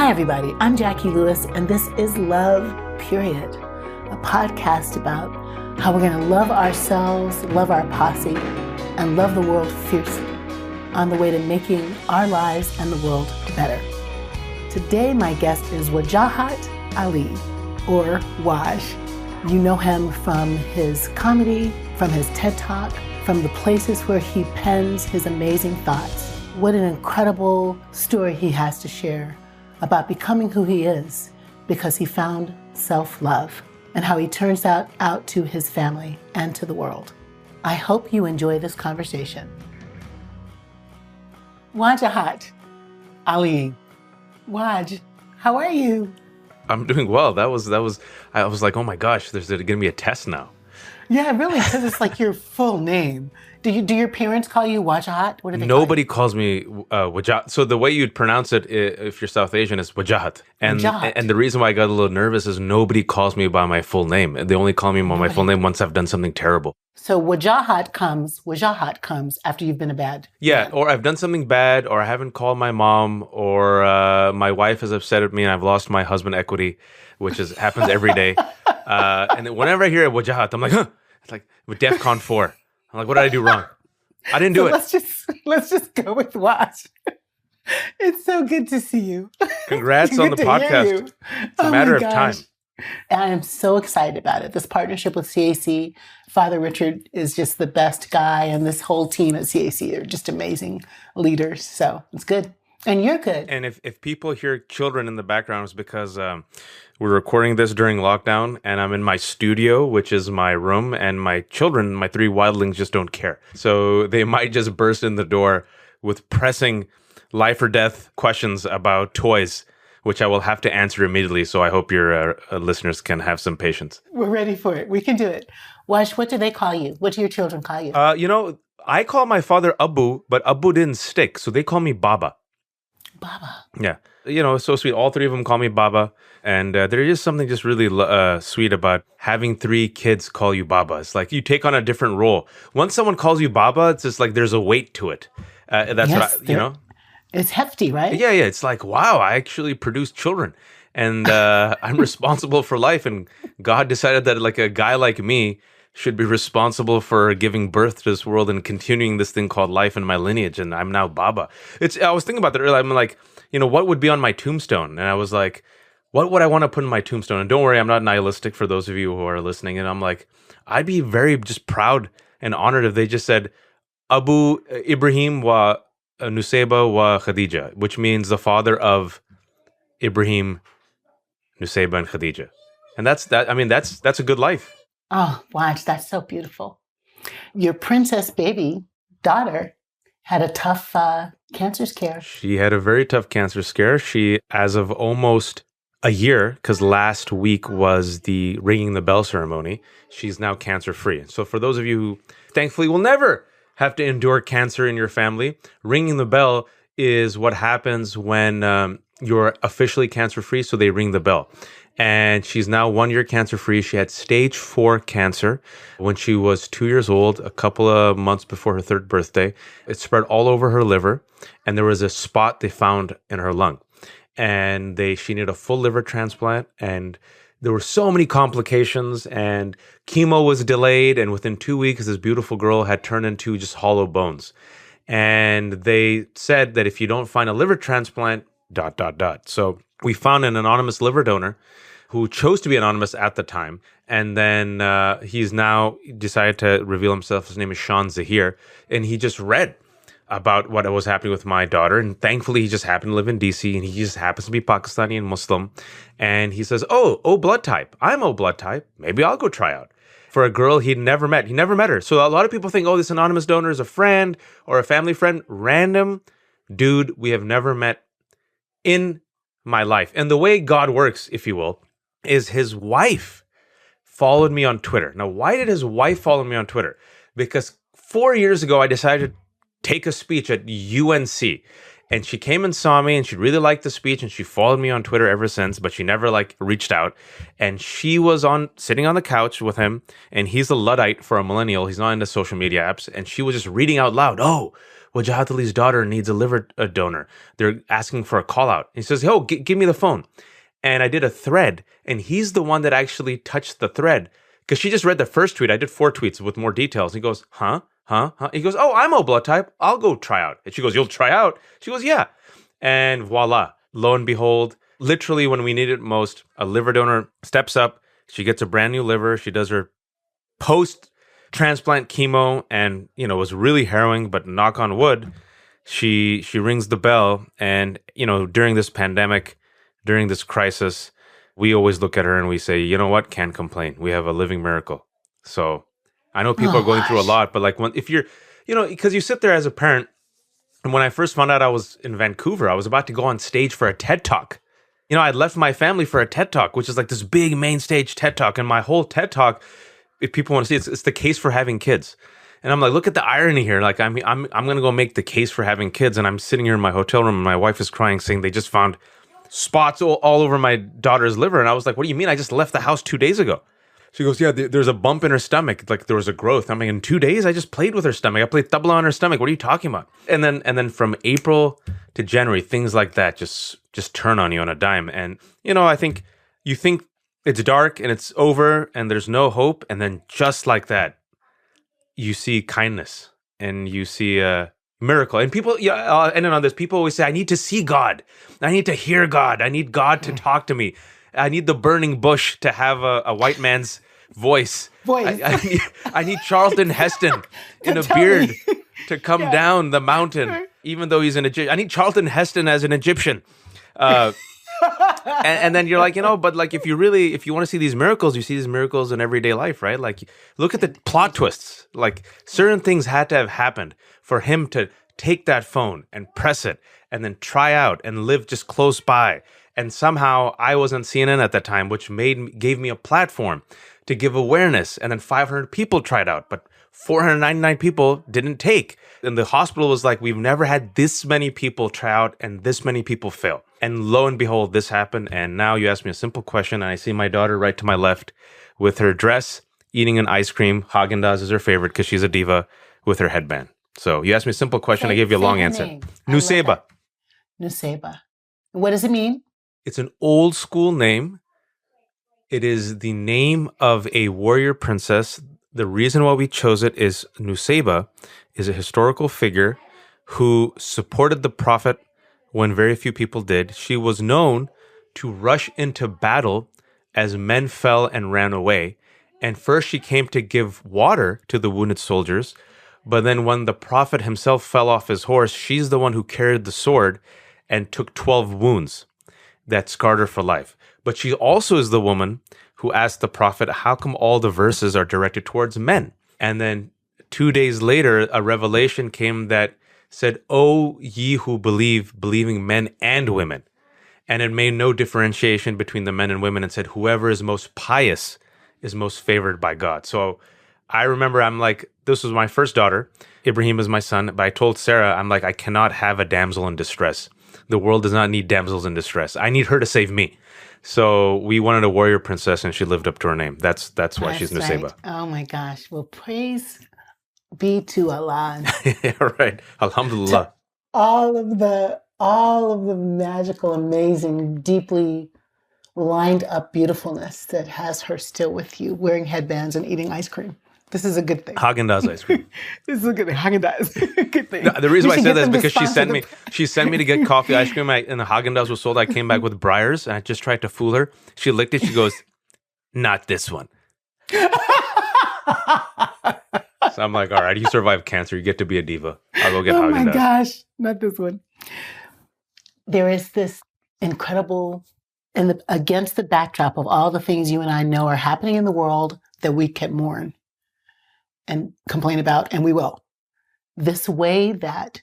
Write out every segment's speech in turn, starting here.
Hi, everybody. I'm Jacqui Lewis, and this is Love, Period, a podcast about how we're going to love ourselves, love our posse, and love the world fiercely on the way to making our lives and the world better. Today, my guest is Wajahat Ali, or Waj. You know him from his comedy, from his TED Talk, from the places where he pens his amazing thoughts. What an incredible story he has to share about becoming who he is because he found self-love and how he turns out to his family and to the world. I hope you enjoy this conversation. Wajahat Ali. Waj, how are you? I'm doing well. I was like, oh my gosh, there's going to be a test now. Yeah, really, because it's like your full name. Do your parents call you Wajahat? What do they Nobody calls me Wajahat. So the way you'd pronounce it, if you're South Asian, is Wajahat. And the reason why I got a little nervous is nobody calls me by my full name. They only call me by my full name once I've done something terrible. So Wajahat comes after you've been a bad. Yeah, or I've done something bad, or I haven't called my mom, or my wife is upset at me and I've lost my husband equity, which happens every day. And then whenever I hear Wajahat, I'm like, huh. It's like with DEFCON 4. I'm like, what did I do wrong? I didn't do it. Let's just go with Waj. It's so good to see you. Congrats on the podcast. It's a matter of time. And I am so excited about it. This partnership with CAC, Father Richard is just the best guy, and this whole team at CAC are just amazing leaders. So it's good. And you're good. And if people hear children in the background, it's because we're recording this during lockdown, and I'm in my studio, which is my room, and my children, my 3 wildlings, just don't care. So they might just burst in the door with pressing life or death questions about toys, which I will have to answer immediately. So I hope your listeners can have some patience. We're ready for it. We can do it. Wash, what do they call you? What do your children call you? I call my father Abu, but Abu didn't stick. So they call me Baba. Baba. Yeah. It's so sweet. All 3 of them call me Baba. And there is something just really sweet about having 3 kids call you Baba. It's like you take on a different role. Once someone calls you Baba, it's just like there's a weight to it. It's hefty, right? Yeah. It's like, wow, I actually produced children. And I'm responsible for life. And God decided that like a guy like me should be responsible for giving birth to this world and continuing this thing called life in my lineage. And I'm now Baba. I was thinking about that earlier. I'm like, what would be on my tombstone? And I was like, what would I want to put in my tombstone? And don't worry, I'm not nihilistic for those of you who are listening. And I'm like, I'd be very just proud and honored if they just said, Abu Ibrahim wa Nusayba wa Khadija, which means the father of Ibrahim, Nusayba, and Khadija. And that's a good life. Oh, Waj, that's so beautiful. Your princess baby daughter had a tough cancer scare. She had a very tough cancer scare. She, as of almost a year, because last week was the ringing the bell ceremony, she's now cancer-free. So for those of you who thankfully will never have to endure cancer in your family, ringing the bell is what happens when you're officially cancer-free, so they ring the bell. And she's now 1 year cancer-free. She had stage 4 cancer when she was 2 years old, a couple of months before her 3rd birthday. It spread all over her liver, and there was a spot they found in her lung. And she needed a full liver transplant, and there were so many complications, and chemo was delayed, and within 2 weeks, this beautiful girl had turned into just hollow bones. And they said that if you don't find a liver transplant, ... So we found an anonymous liver donor who chose to be anonymous at the time. And then he's now decided to reveal himself. His name is Sean Zahir. And he just read about what was happening with my daughter. And thankfully, he just happened to live in DC. And he just happens to be Pakistani and Muslim. And he says, O blood type. I'm O blood type. Maybe I'll go try out. For a girl he'd never met. He never met her. So a lot of people think, this anonymous donor is a friend or a family friend. Random dude we have never met in my life. And the way God works, if you will, is his wife followed me on Twitter. Now, why did his wife follow me on Twitter? Because 4 years ago, I decided to take a speech at UNC. And she came and saw me, and she really liked the speech, and she followed me on Twitter ever since, but she never reached out. And she was sitting on the couch with him, and he's a Luddite for a millennial. He's not into social media apps. And she was just reading out loud, Wajahat Ali's daughter needs a liver donor. They're asking for a call out. He says, oh, give me the phone. And I did a thread, and he's the one that actually touched the thread. Because she just read the first tweet. I did 4 tweets with more details. He goes, huh? He goes, oh, I'm O blood type. I'll go try out. And she goes, you'll try out? She goes, yeah. And voila, lo and behold, literally when we need it most, a liver donor steps up. She gets a brand new liver. She does her post-transplant chemo, and, you know, it was really harrowing, but knock on wood, she rings the bell. And, you know, during this pandemic, during this crisis, we always look at her and we say, you know what? Can't complain. We have a living miracle. So I know people are going through a lot, but like if you're, you know, because you sit there as a parent, and when I first found out I was in Vancouver, I was about to go on stage for a TED Talk. You know, I'd left my family for a TED Talk, which is like this big main stage TED Talk. And my whole TED Talk, if people want to see, it's the case for having kids. And I'm like, look at the irony here. Like, I'm going to go make the case for having kids. And I'm sitting here in my hotel room and my wife is crying, saying they just found spots all over my daughter's liver. And I was like, what do you mean? I just left the house 2 days ago. She goes, yeah, there's a bump in her stomach. Like there was a growth. I'm like, in 2 days, I just played with her stomach. I played tabla on her stomach. What are you talking about? And then from April to January, things like that just turn on you on a dime. And, you know, I think you think it's dark and it's over and there's no hope. And then just like that, you see kindness and you see a miracle. And people, and then on this, people always say, I need to see God. I need to hear God. I need God to talk to me. I need the burning bush to have a white man's voice. I need Charlton Heston in a beard to come down the mountain, even though he's an Egyptian. I need Charlton Heston as an Egyptian. And then you're like, you know, but like if you want to see these miracles, you see these miracles in everyday life, right? Like look at the plot twists. Like certain things had to have happened for him to take that phone and press it and then try out and live just close by. And somehow I was on CNN at that time, which gave me a platform to give awareness. And then 500 people tried out, but 499 people didn't take. And the hospital was like, we've never had this many people try out and this many people fail. And lo and behold, this happened. And now you ask me a simple question, and I see my daughter right to my left with her dress, eating an ice cream. Haagen-Dazs is her favorite because she's a diva, with her headband. So you asked me a simple question, I gave you a long answer. Nuseba. Nuseba. What does it mean? It's an old school name. It is the name of a warrior princess. The reason why we chose it is Nuseba is a historical figure who supported the prophet when very few people did. She was known to rush into battle as men fell and ran away. And first she came to give water to the wounded soldiers. But then when the prophet himself fell off his horse, she's the one who carried the sword and took 12 wounds that scarred her for life. But she also is the woman who asked the prophet, how come all the verses are directed towards men? And then 2 days later, a revelation came that said, "O ye who believe, believing men and women." And it made no differentiation between the men and women and said, whoever is most pious is most favored by God. So I remember I'm like, this was my first daughter. Ibrahim is my son. But I told Sarah, I'm like, I cannot have a damsel in distress. The world does not need damsels in distress. I need her to save me. So we wanted a warrior princess, and she lived up to her name. That's why she's Nuseba. Right. Oh my gosh. Well, praise be to Allah. Right. Alhamdulillah. All of the magical, amazing, deeply lined up beautifulness that has her still with you, wearing headbands and eating ice cream. This is a good thing. Haagen-Dazs ice cream. This is a good thing. Haagen-Dazs. Good thing. No, the reason why I said that is because she sent me to get coffee ice cream, and the Haagen-Dazs was sold. I came back with Breyers, and I just tried to fool her. She licked it. She goes, not this one. So I'm like, all right, you survived cancer. You get to be a diva. I'll go get Haagen-Dazs. Oh my gosh, not this one. There is this incredible, against the backdrop of all the things you and I know are happening in the world that we can mourn and complain about, and we will. This way that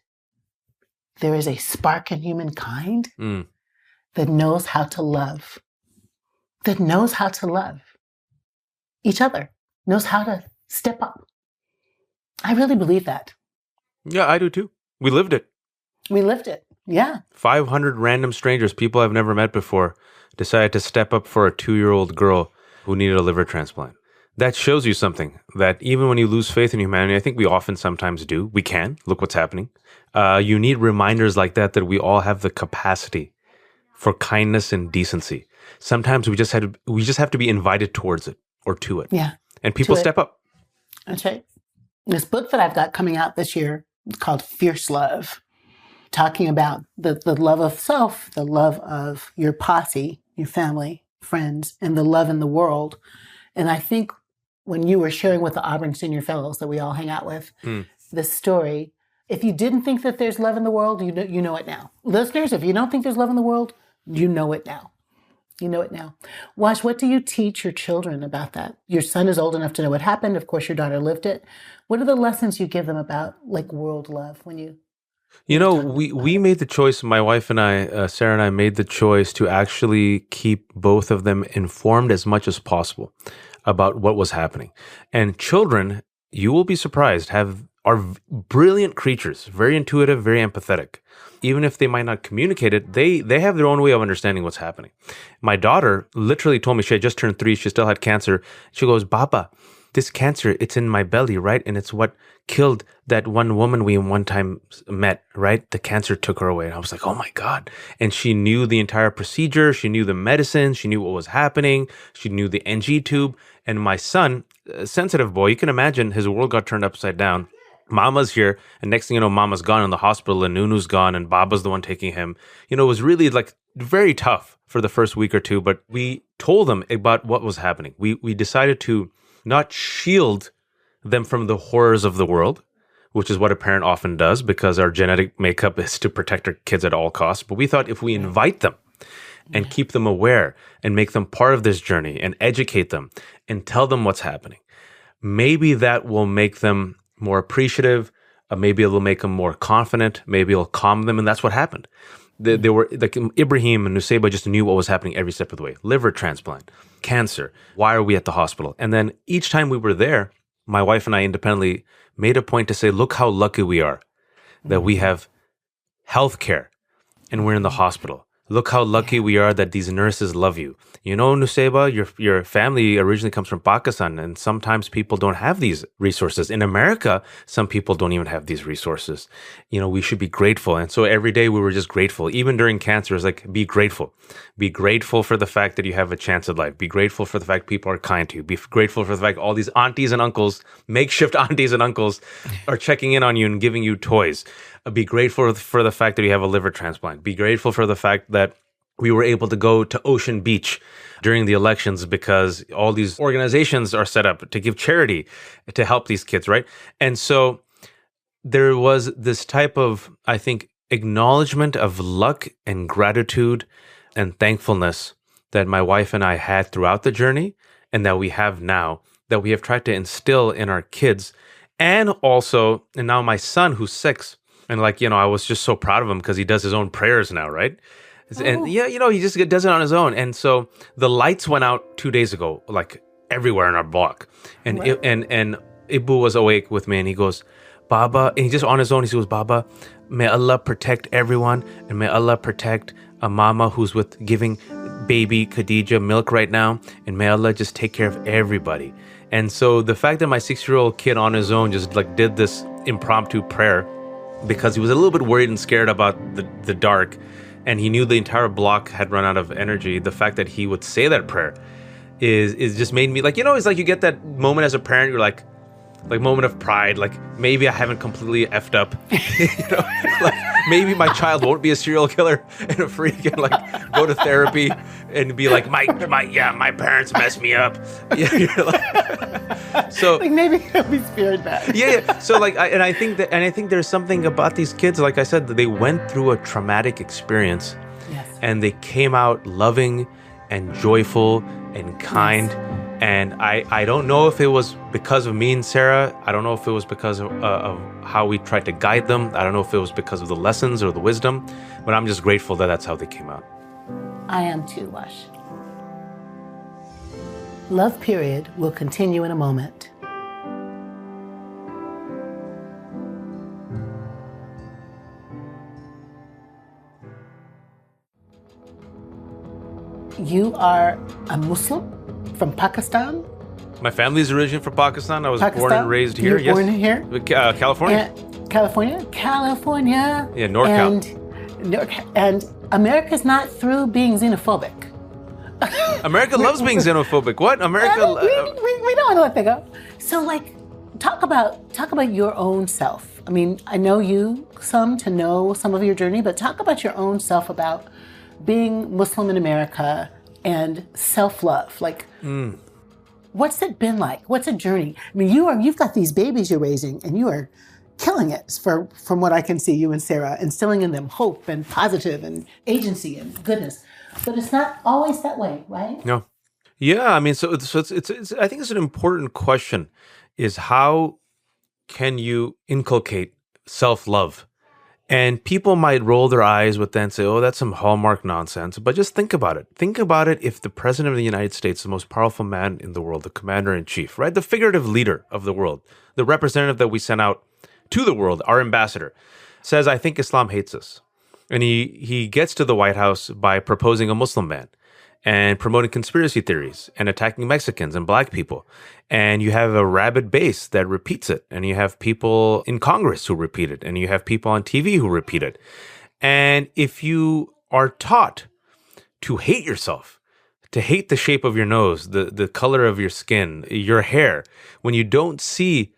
there is a spark in humankind that knows how to love, each other, knows how to step up. I really believe that. Yeah, I do too. We lived it. Yeah. 500 random strangers, people I've never met before, decided to step up for a 2-year-old girl who needed a liver transplant. That shows you something, that even when you lose faith in humanity, I think we often sometimes do. We can. Look what's happening. You need reminders like that we all have the capacity for kindness and decency. Sometimes we just have to be invited towards it or to it. Yeah. And people step up. That's right. This book that I've got coming out this year called Fierce Love, talking about the love of self, the love of your posse, your family, friends, and the love in the world. And I think when you were sharing with the Auburn Senior Fellows that we all hang out with, this story, if you didn't think that there's love in the world, you know it now. Listeners, if you don't think there's love in the world, you know it now. You know it now. Wash, what do you teach your children about that? Your son is old enough to know what happened. Of course, your daughter lived it. What are the lessons you give them about like world love when you... we made the choice, my wife and I, Sarah and I made the choice to actually keep both of them informed as much as possible about what was happening. And children, you will be surprised, are brilliant creatures, very intuitive, very empathetic. Even if they might not communicate it, they have their own way of understanding what's happening. My daughter literally told me, she had just turned 3, she still had cancer. She goes, Baba, this cancer, it's in my belly, right? And it's what killed that one woman we one time met, right? The cancer took her away. And I was like, oh my God. And she knew the entire procedure. She knew the medicine. She knew what was happening. She knew the NG tube. And my son, a sensitive boy, you can imagine his world got turned upside down. Mama's here, and next thing you know, Mama's gone in the hospital, and Nunu's gone, and Baba's the one taking him. It was really like very tough for the first week or two, but we told them about what was happening. We decided to not shield them from the horrors of the world, which is what a parent often does because our genetic makeup is to protect our kids at all costs. But we thought if we invite them and keep them aware and make them part of this journey and educate them and tell them what's happening, maybe that will make them more appreciative. Maybe it'll make them more confident. Maybe it'll calm them. And that's what happened. They were like Ibrahim and Nusayba just knew what was happening every step of the way. Liver transplant, cancer. Why are we at the hospital? And then each time we were there, my wife and I independently made a point to say, look how lucky we are that we have health care and we're in the hospital. Look how lucky we are that these nurses love you. Nusayba, your family originally comes from Pakistan, and sometimes people don't have these resources. In America, some people don't even have these resources. We should be grateful. And so every day we were just grateful. Even during cancer, it's like, be grateful. Be grateful for the fact that you have a chance at life. Be grateful for the fact people are kind to you. Be grateful for the fact all these aunties and uncles, makeshift aunties and uncles, are checking in on you and giving you toys. Be grateful for the fact that you have a liver transplant. Be grateful for the fact that we were able to go to Ocean Beach during the elections because all these organizations are set up to give charity to help these kids, right? And so there was this type of, I think, acknowledgement of luck and gratitude and thankfulness that my wife and I had throughout the journey and that we have now, that we have tried to instill in our kids. And also, and now my son who's 6, and I was just so proud of him because he does his own prayers now, right? And he just does it on his own. And so the lights went out 2 days ago, like everywhere in our block. And and Ibu was awake with me and he goes, Baba, and he just on his own, he goes, Baba, may Allah protect everyone and may Allah protect a mama who's with giving baby Khadija milk right now. And may Allah just take care of everybody. And so the fact that my 6-year-old kid on his own just did this impromptu prayer because he was a little bit worried and scared about the dark, and he knew the entire block had run out of energy. The fact that he would say that prayer is just made me it's like you get that moment as a parent, you're like moment of pride, maybe I haven't completely effed up, maybe my child won't be a serial killer and a freak and go to therapy and be like, my parents messed me up. So maybe he'll be spared that. Yeah. So I think there's something about these kids, like I said, that they went through a traumatic experience. Yes. And they came out loving and joyful and kind. Yes. And I don't know if it was because of me and Sarah. I don't know if it was because of how we tried to guide them. I don't know if it was because of the lessons or the wisdom, but I'm just grateful that that's how they came out. I am too, Wash. Love Period will continue in a moment. You are a Muslim from Pakistan, My family's originally from Pakistan. I was born Pakistan? and raised You here. were born here? California. California. Yeah, NorCal. And America's not through being xenophobic. America loves being xenophobic. What? America? We don't want to let that go. So, like, talk about your own self. I mean, I know you to know some of your journey, but talk about your own self, about being Muslim in America and self-love. Like, what's it been like? What's a journey? I mean, you've got these babies you're raising, and you are killing it from what I can see, you and Sarah, instilling in them hope and positive and agency and goodness. But it's not always that way, right? No. Yeah, I mean, so it's I think it's an important question, is how can you inculcate self-love? And people might roll their eyes with that and say, oh, that's some Hallmark nonsense. But just think about it. Think about it if the president of the United States, the most powerful man in the world, the commander-in-chief, right? The figurative leader of the world, the representative that we sent out to the world, our ambassador, says, I think Islam hates us. And he gets to the White House by proposing a Muslim ban and promoting conspiracy theories and attacking Mexicans and black people. And you have a rabid base that repeats it. And you have people in Congress who repeat it. And you have people on TV who repeat it. And if you are taught to hate yourself, to hate the shape of your nose, the color of your skin, your hair, when you don't see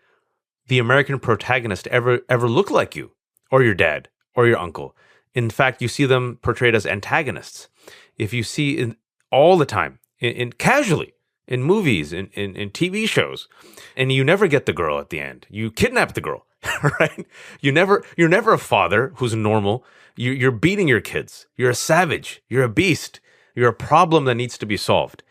the American protagonist ever look like you or your dad or your uncle. In fact, you see them portrayed as antagonists. If you see all the time, in casually, in movies, in TV shows, and you never get the girl at the end. You kidnap the girl, right? You're never a father who's normal. You're beating your kids. You're a savage. You're a beast. You're a problem that needs to be solved.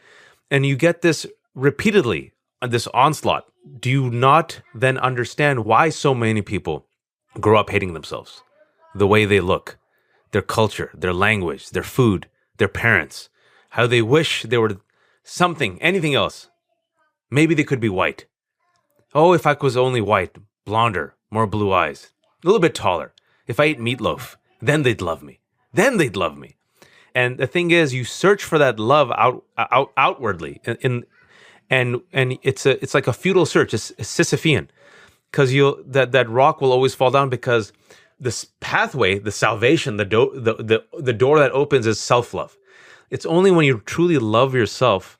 And you get this repeatedly, this onslaught. Do you not then understand why so many people grow up hating themselves? The way they look, their culture, their language, their food, their parents, how they wish they were something, anything else. Maybe they could be white. Oh, if I was only white, blonder, more blue eyes, a little bit taller. If I ate meatloaf, then they'd love me. Then they'd love me. And the thing is, you search for that love outwardly, and it's like a futile search. It's Sisyphean, because that rock will always fall down, because this pathway, the salvation, the door that opens is self-love. It's only when you truly love yourself,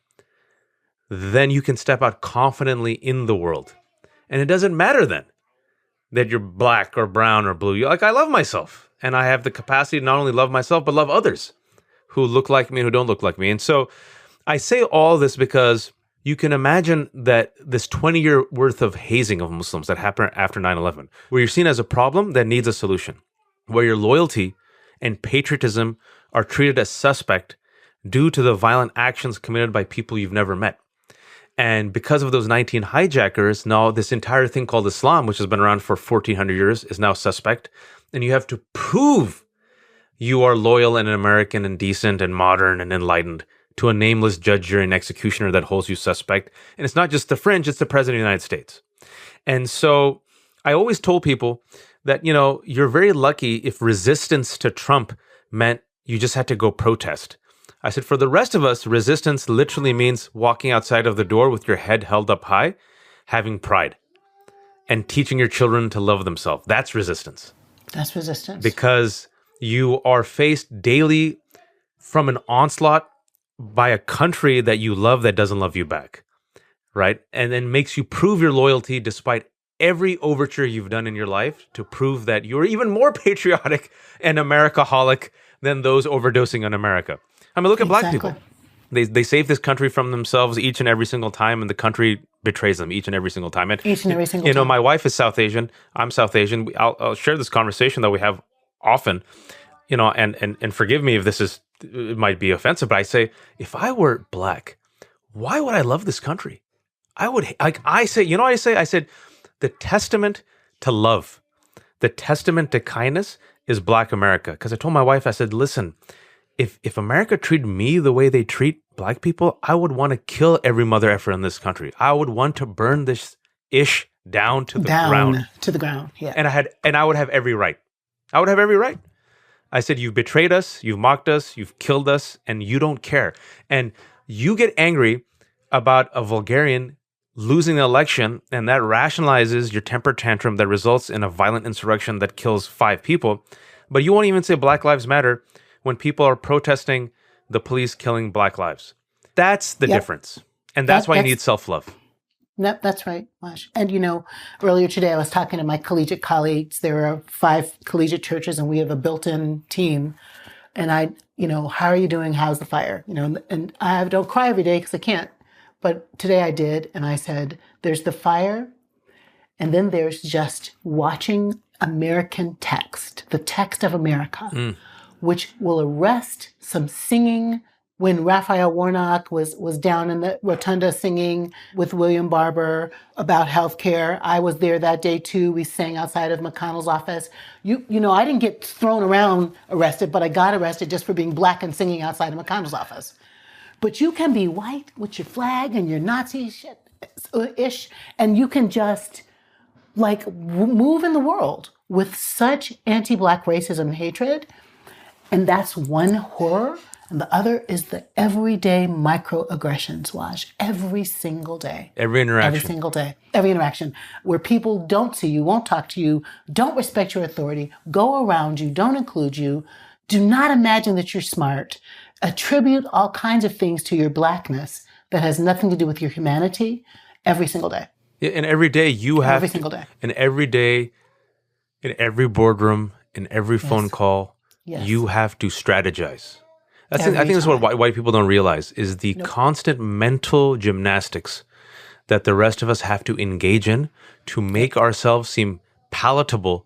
then you can step out confidently in the world. And it doesn't matter then that you're black or brown or blue. You're like, I love myself. And I have the capacity to not only love myself, but love others who look like me and who don't look like me. And so I say all this because you can imagine that this 20-year worth of hazing of Muslims that happened after 9/11, where you're seen as a problem that needs a solution, where your loyalty and patriotism are treated as suspect due to the violent actions committed by people you've never met. And because of those 19 hijackers, now this entire thing called Islam, which has been around for 1,400 years, is now suspect. And you have to prove you are loyal and an American and decent and modern and enlightened to a nameless judge, jury, and executioner that holds you suspect. And it's not just the fringe, it's the president of the United States. And so I always told people that, you're very lucky if resistance to Trump meant you just had to go protest. I said, for the rest of us, resistance literally means walking outside of the door with your head held up high, having pride, and teaching your children to love themselves. That's resistance. That's resistance. Because you are faced daily from an onslaught by a country that you love that doesn't love you back, right? And then makes you prove your loyalty despite every overture you've done in your life to prove that you're even more patriotic and Americaholic than those overdosing on America. I mean, look at black people. They save this country from themselves each and every single time, and the country betrays them each and every single time. And, each and every single time. My wife is South Asian. I'm South Asian. I'll share this conversation that we have often, and forgive me if it might be offensive, but I say, if I were black, why would I love this country? I said, the testament to love, the testament to kindness is Black America. Because I told my wife, I said, listen, if America treated me the way they treat black people, I would want to kill every mother effer in this country. I would want to burn this ish down to the ground. To the ground, yeah. And I would have every right. I would have every right. I said, you've betrayed us, you've mocked us, you've killed us, and you don't care. And you get angry about a vulgarian losing the election, and that rationalizes your temper tantrum that results in a violent insurrection that kills 5 people. But you won't even say Black Lives Matter when people are protesting the police killing Black lives. That's the difference. And that's why you need self-love. That's right, Wash. And, earlier today I was talking to my collegiate colleagues. There are 5 collegiate churches and we have a built-in team. And how are you doing? How's the fire? And I don't cry every day because I can't. But today I did. And I said, there's the fire. And then there's just watching American text, the text of America, which will arrest some singing. When Raphael Warnock was down in the rotunda singing with William Barber about healthcare, I was there that day too. We sang outside of McConnell's office. I didn't get thrown around arrested, but I got arrested just for being Black and singing outside of McConnell's office. But you can be white with your flag and your Nazi shit-ish, and you can just move in the world with such anti-Black racism and hatred. And that's one horror. And the other is the everyday microaggressions, Wash. Every single day. Every interaction. Every single day. Every interaction. Where people don't see you, won't talk to you, don't respect your authority, go around you, don't include you, do not imagine that you're smart, attribute all kinds of things to your Blackness that has nothing to do with your humanity every single day. Yeah, and every day you have every single day. And every day, in every boardroom, in every phone call, you have to strategize. I think that's what white people don't realize is the constant mental gymnastics that the rest of us have to engage in to make ourselves seem palatable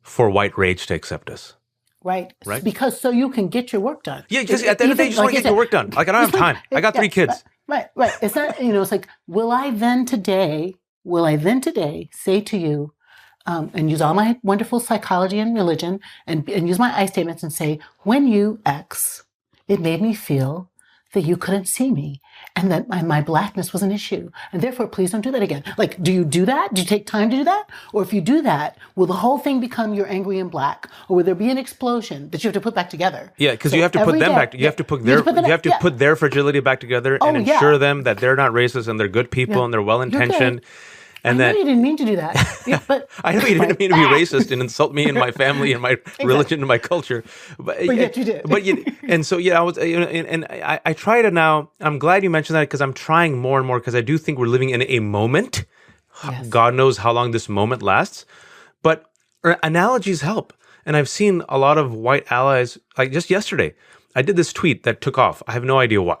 for white rage to accept us. Right? Because so you can get your work done. Yeah, because at the end of the day, you just want to get your work done. I don't have time. I got 3 kids. Right. It's not, it's like, will I then today say to you, and use all my wonderful psychology and religion and use my I statements and say, when you X, it made me feel that you couldn't see me and that my Blackness was an issue. And therefore, please don't do that again. Do you do that? Do you take time to do that? Or if you do that, will the whole thing become you're angry and Black? Or will there be an explosion that you have to put back together? Yeah, because you have to put them back. You have to put put their fragility back together and ensure them that they're not racist and they're good people and they're well-intentioned. And I know you didn't mean to do that. But I know you didn't mean to be racist and insult me and my family and my religion and my culture. But yet you did. I try to now. I'm glad you mentioned that because I'm trying more and more because I do think we're living in a moment. Yes. God knows how long this moment lasts. But analogies help. And I've seen a lot of white allies, like just yesterday, I did this tweet that took off. I have no idea why.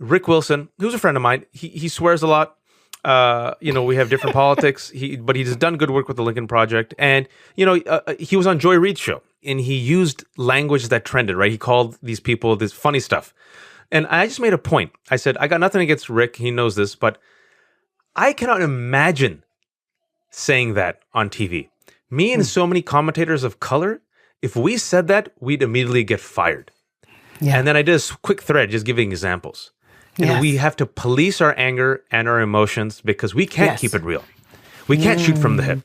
Rick Wilson, who's a friend of mine, he swears a lot. We have different politics, but he's done good work with the Lincoln Project. And, he was on Joy Reid's show and he used language that trended, right? He called these people this funny stuff. And I just made a point. I said, I got nothing against Rick. He knows this, but I cannot imagine saying that on TV. Me and so many commentators of color, if we said that, we'd immediately get fired. Yeah. And then I did a quick thread just giving examples. And we have to police our anger and our emotions because we can't keep it real. We can't shoot from the hip.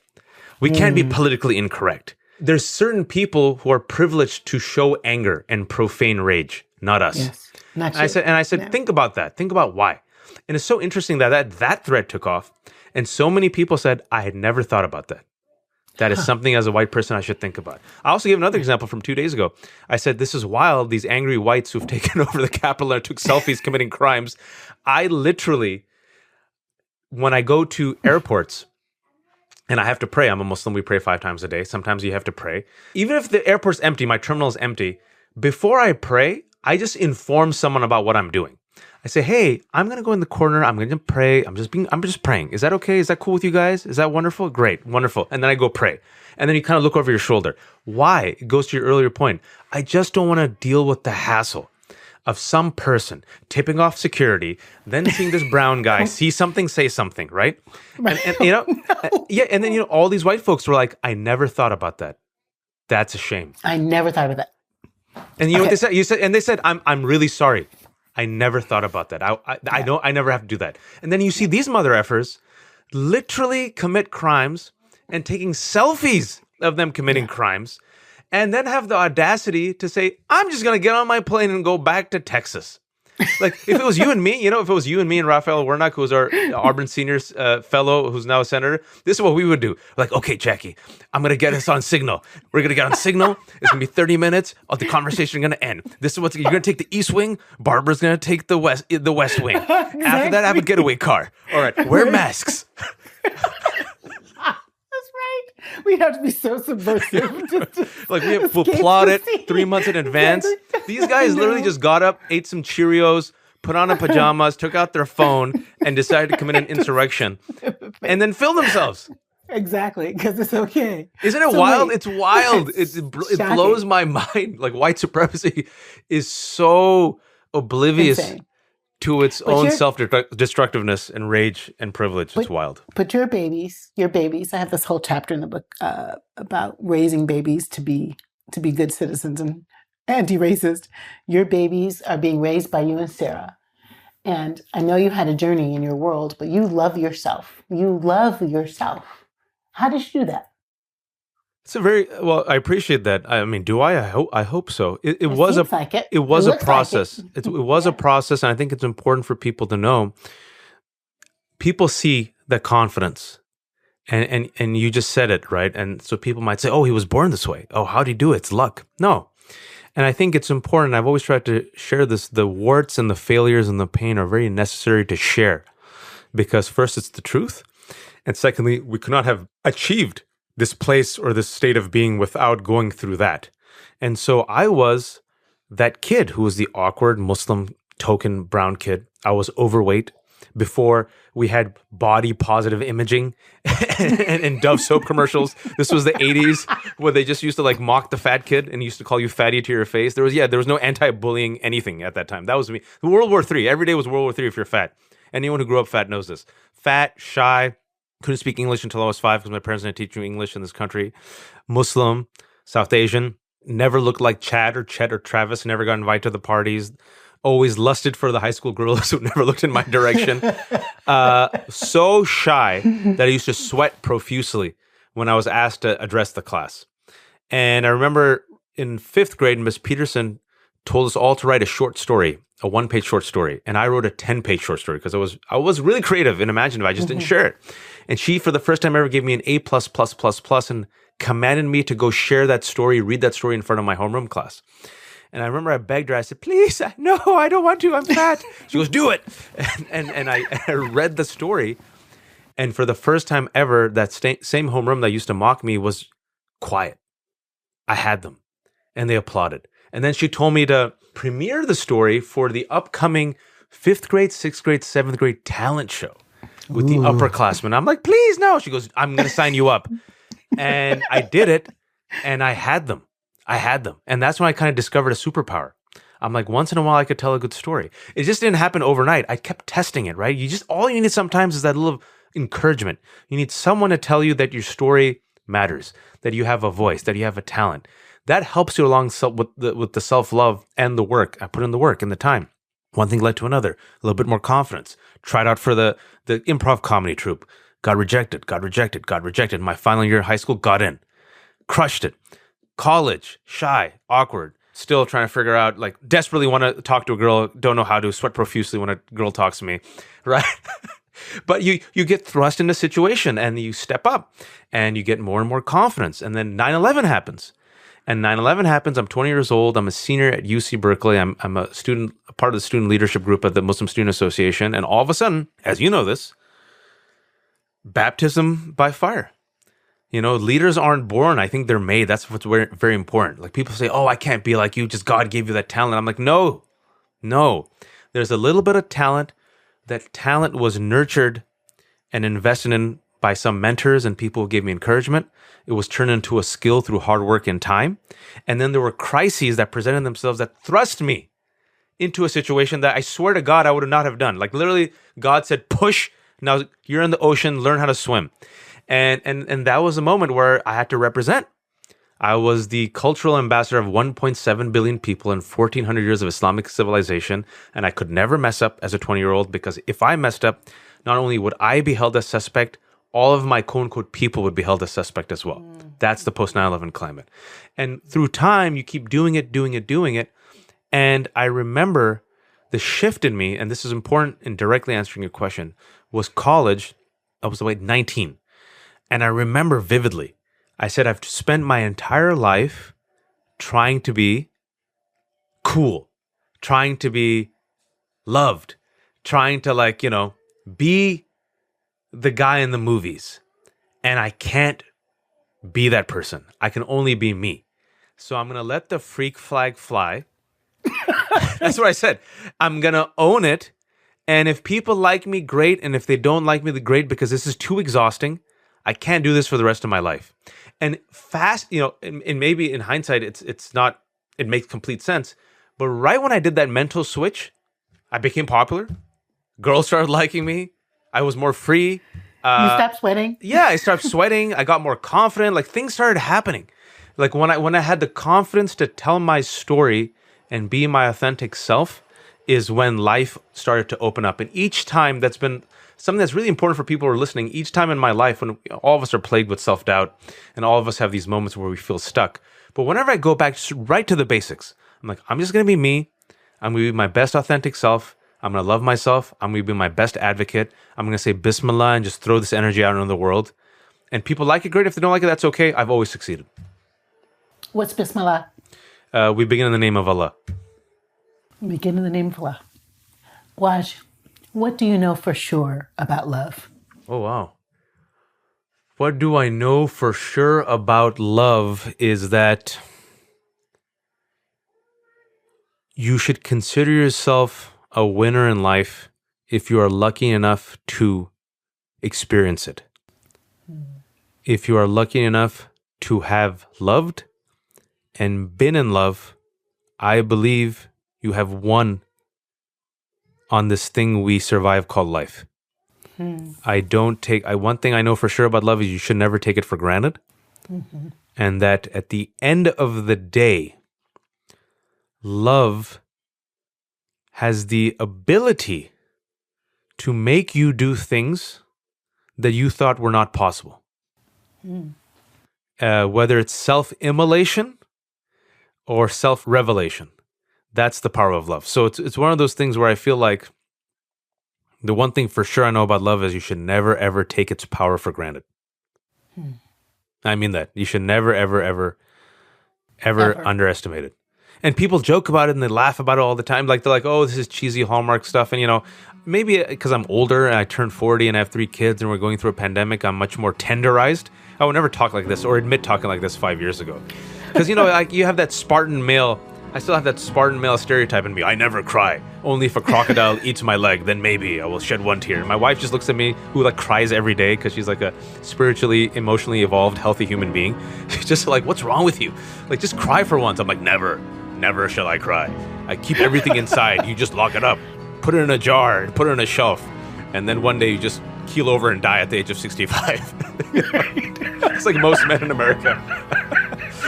We can't be politically incorrect. There's certain people who are privileged to show anger and profane rage, not us. Yes. Not you. I said, think about that. Think about why. And it's so interesting that thread took off. And so many people said, I had never thought about that. That is something as a white person I should think about. I also gave another example from 2 days ago. I said, this is wild. These angry whites who've taken over the Capitol and took selfies committing crimes. I literally, when I go to airports and I have to pray, I'm a Muslim, we pray 5 times a day. Sometimes you have to pray. Even if the airport's empty, my terminal is empty, before I pray, I just inform someone about what I'm doing. I say, hey, I'm going to go in the corner. I'm going to pray. I'm just praying. Is that okay? Is that cool with you guys? Is that wonderful? Great. Wonderful. And then I go pray. And then you kind of look over your shoulder. Why? It goes to your earlier point. I just don't want to deal with the hassle of some person tipping off security, then seeing this brown guy see something, say something, right? And and then all these white folks were like, I never thought about that. That's a shame. I never thought about that. And you know what they said? They said, I'm really sorry. I never thought about that. I know I never have to do that. And then you see these mother effers literally commit crimes and taking selfies of them committing crimes and then have the audacity to say, I'm just going to get on my plane and go back to Texas. Like if it was you and me, if it was you and me and Raphael Warnock, who's our Auburn Seniors fellow, who's now a senator, this is what we would do. Like, okay, Jacqui, I'm going to get us on Signal. We're going to get on Signal. It's going to be 30 minutes. Oh, the conversation is going to end. This is what's, you're going to take the East Wing. Barbara's going to take the West Wing. Exactly. After that, I have a getaway car. All right, wear masks. We'd have to be so subversive. Like we'll plot it 3 months in advance. These guys literally just got up, ate some Cheerios, put on a pajamas, took out their phone, and decided to commit an insurrection, and then fill themselves. Exactly, because it's okay. Isn't it wild? It's wild. It blows my mind. Like white supremacy is so oblivious to its own self-destructiveness and rage and privilege. It's wild. But your babies, I have this whole chapter in the book about raising babies to be good citizens and anti-racist. Your babies are being raised by you and Sarah. And I know you had a journey in your world, but you love yourself. You love yourself. How did you do that? It's I appreciate that. I mean, do I? I hope so. It was a process. It was a process, and I think it's important for people to know. People see the confidence, and you just said it, right? And so people might say, "Oh, he was born this way. Oh, how'd he do it? It's luck." No, and I think it's important. I've always tried to share this. The warts and the failures and the pain are very necessary to share, because first, it's the truth, and secondly, we could not have achieved this place or this state of being without going through that. And so I was that kid who was the awkward Muslim token brown kid. I was overweight before we had body positive imaging and Dove soap commercials. This was the 80s where they just used to like mock the fat kid and used to call you fatty to your face. There was no anti-bullying anything at that time. That was me. World War III. Every day was World War III if you're fat. Anyone who grew up fat knows this. Fat, shy, couldn't speak English until I was 5 because my parents didn't teach me English in this country. Muslim, South Asian, never looked like Chad or Chet or Travis, never got invited to the parties. Always lusted for the high school girls who never looked in my direction. So shy that I used to sweat profusely when I was asked to address the class. And I remember in 5th grade, Miss Peterson told us all to write a short story, a 1-page short story. And I wrote a 10-page short story because I was really creative and imaginative. I just didn't share it. And she, for the first time ever, gave me an A++++ and commanded me to go share that story, read that story in front of my homeroom class. And I remember I begged her. I said, "Please, no, I don't want to. I'm fat." She goes, "Do it." And I read the story. And for the first time ever, that same homeroom that used to mock me was quiet. I had them. And they applauded. And then she told me to premiere the story for the upcoming 5th grade, 6th grade, 7th grade talent show with the upperclassmen. I'm like, "Please, no." She goes, "I'm going to sign you up." And I did it, and I had them. And that's when I kind of discovered a superpower. I'm like, once in a while, I could tell a good story. It just didn't happen overnight. I kept testing it, right? All you need sometimes is that little encouragement. You need someone to tell you that your story matters, that you have a voice, that you have a talent. That helps you along with the self-love and the work. I put in the work and the time. One thing led to another. A little bit more confidence. Tried out for the improv comedy troupe. Got rejected. My final year of high school, got in. Crushed it. College, shy, awkward. Still trying to figure out, like, desperately want to talk to a girl. Don't know how to. Sweat profusely when a girl talks to me. Right? But you get thrust into a situation and you step up and you get more and more confidence. And then 9/11 happens. And 9/11 happens. I'm 20 years old. I'm a senior at UC Berkeley. I'm a part of the student leadership group at the Muslim Student Association. And all of a sudden, as you know this, baptism by fire. Leaders aren't born. I think they're made. That's what's very, very important. Like people say, "Oh, I can't be like you. Just God gave you that talent." I'm like, no. There's a little bit of talent. That talent was nurtured and invested in by some mentors and people who gave me encouragement. It was turned into a skill through hard work and time. And then there were crises that presented themselves that thrust me into a situation that I swear to God I would not have done. Like literally, God said, "Push. Now you're in the ocean. Learn how to swim." And that was a moment where I had to represent. I was the cultural ambassador of 1.7 billion people in 1,400 years of Islamic civilization, and I could never mess up as a 20-year-old because if I messed up, not only would I be held as suspect, all of my quote-unquote people would be held as suspect as well. That's the post-9/11 climate. And through time, you keep doing it. And I remember the shift in me, and this is important in directly answering your question, was college. I was like 19. And I remember vividly, I said, I've spent my entire life trying to be cool, trying to be loved, trying to be the guy in the movies. And I can't be that person. I can only be me. So I'm going to let the freak flag fly. That's what I said. I'm going to own it. And if people like me, great. And if they don't like me, great, because this is too exhausting. I can't do this for the rest of my life. And fast, and maybe in hindsight, it's not, it makes complete sense. But right when I did that mental switch, I became popular. Girls started liking me. I was more free. You stopped sweating? Yeah, I started sweating. I got more confident. Like, things started happening. Like when I had the confidence to tell my story and be my authentic self is when life started to open up. And each time, that's been something that's really important for people who are listening. Each time in my life, when all of us are plagued with self-doubt and all of us have these moments where we feel stuck. But whenever I go back right to the basics, I'm like, I'm just going to be me. I'm going to be my best authentic self. I'm going to love myself. I'm going to be my best advocate. I'm going to say Bismillah and just throw this energy out into the world. And people like it, great. If they don't like it, that's okay. I've always succeeded. What's Bismillah? We begin in the name of Allah. Begin in the name of Allah. Waj, what do you know for sure about love? Oh, wow. What do I know for sure about love is that you should consider yourself a winner in life if you are lucky enough to experience it. If you are lucky enough to have loved and been in love, I believe you have won on this thing we survive called life. One thing I know for sure about love is you should never take it for granted. Mm-hmm. And that at the end of the day, love has the ability to make you do things that you thought were not possible. Whether it's self-immolation or self-revelation. That's the power of love. So it's one of those things where I feel like the one thing for sure I know about love is you should never, ever take its power for granted. I mean that. You should never, ever underestimate it. And people joke about it and they laugh about it all the time. Like, they're like, oh, this is cheesy Hallmark stuff. And, maybe because I'm older and I turned 40 and I have 3 kids and we're going through a pandemic, I'm much more tenderized. I would never talk like this or admit talking like this 5 years ago. Because, like, you have that Spartan male. I still have that Spartan male stereotype in me. I never cry. Only if a crocodile eats my leg, then maybe I will shed one tear. My wife just looks at me, who cries every day because she's like a spiritually, emotionally evolved, healthy human being. She's just like, what's wrong with you? Like, just cry for once. I'm like, never shall I cry. I keep everything inside. You just lock it up, put it in a jar, put it on a shelf, and then one day you just keel over and die at the age of 65. It's like most men in America.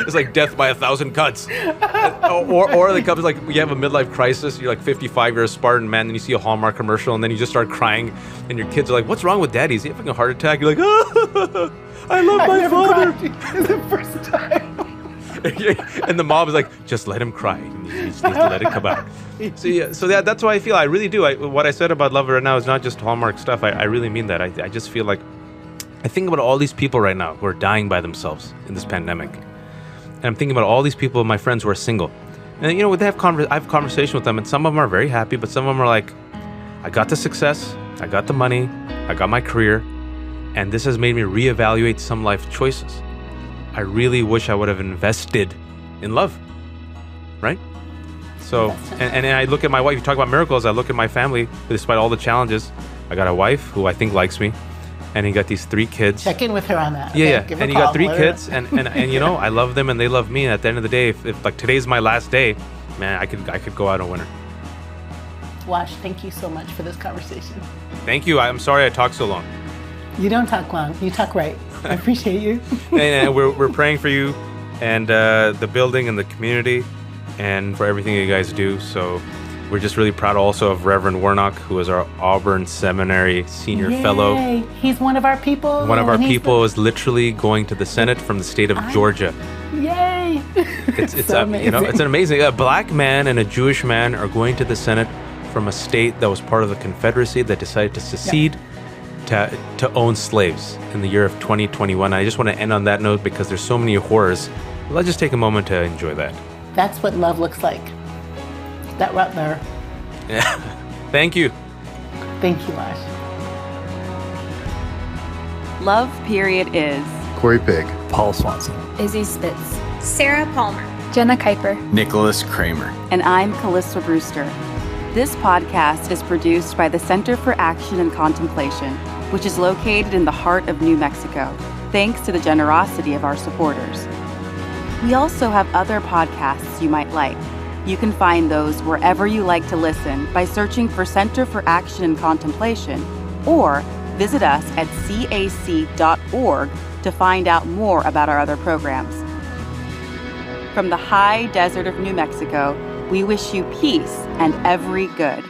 It's like death by 1,000 cuts. Or the comes like you have a midlife crisis, you're like 55, you're a Spartan man, and you see a Hallmark commercial, and then you just start crying, and your kids are like, what's wrong with daddy? Is he having a heart attack? You're like, oh, I love my father. It's the first time. And the mom is like, just let him cry. He needs to let it come out. So that's why I feel I really do. What I said about love right now is not just Hallmark stuff. I really mean that. I just feel like I think about all these people right now who are dying by themselves in this pandemic. And I'm thinking about all these people, my friends who are single. And, I have conversation with them, and some of them are very happy, but some of them are like, I got the success, I got the money, I got my career, and this has made me reevaluate some life choices. I really wish I would have invested in love, right? So, and I look at my wife, you talk about miracles, I look at my family, despite all the challenges. I got a wife who I think likes me, and he got these 3 kids. Check in with her on that. Yeah. And you got 3 kids, and I love them and they love me. And at the end of the day, if like today's my last day, man, I could go out a winner. Wash, thank you so much for this conversation. Thank you. I'm sorry I talked so long. You don't talk long. You talk right. I appreciate you. And we're praying for you and the building and the community and for everything you guys do. So we're just really proud also of Reverend Warnock, who is our Auburn Seminary senior fellow. He's one of our people. One of our people is literally going to the Senate from the state of Georgia. Yay! It's so amazing. It's an amazing. A black man and a Jewish man are going to the Senate from a state that was part of the Confederacy that decided to secede to own slaves in the year of 2021. I just want to end on that note because there's so many horrors. Let's just take a moment to enjoy that. That's what love looks like. That right there. Yeah. Thank you. Thank you, Ash. Love Period is Corey Pig, Paul Swanson, Izzy Spitz, Sarah Palmer, Jenna Kuiper, Nicholas Kramer, and I'm Calista Brewster. This podcast is produced by the Center for Action and Contemplation, which is located in the heart of New Mexico, thanks to the generosity of our supporters. We also have other podcasts you might like. You can find those wherever you like to listen by searching for Center for Action and Contemplation, or visit us at cac.org to find out more about our other programs. From the high desert of New Mexico, we wish you peace and every good.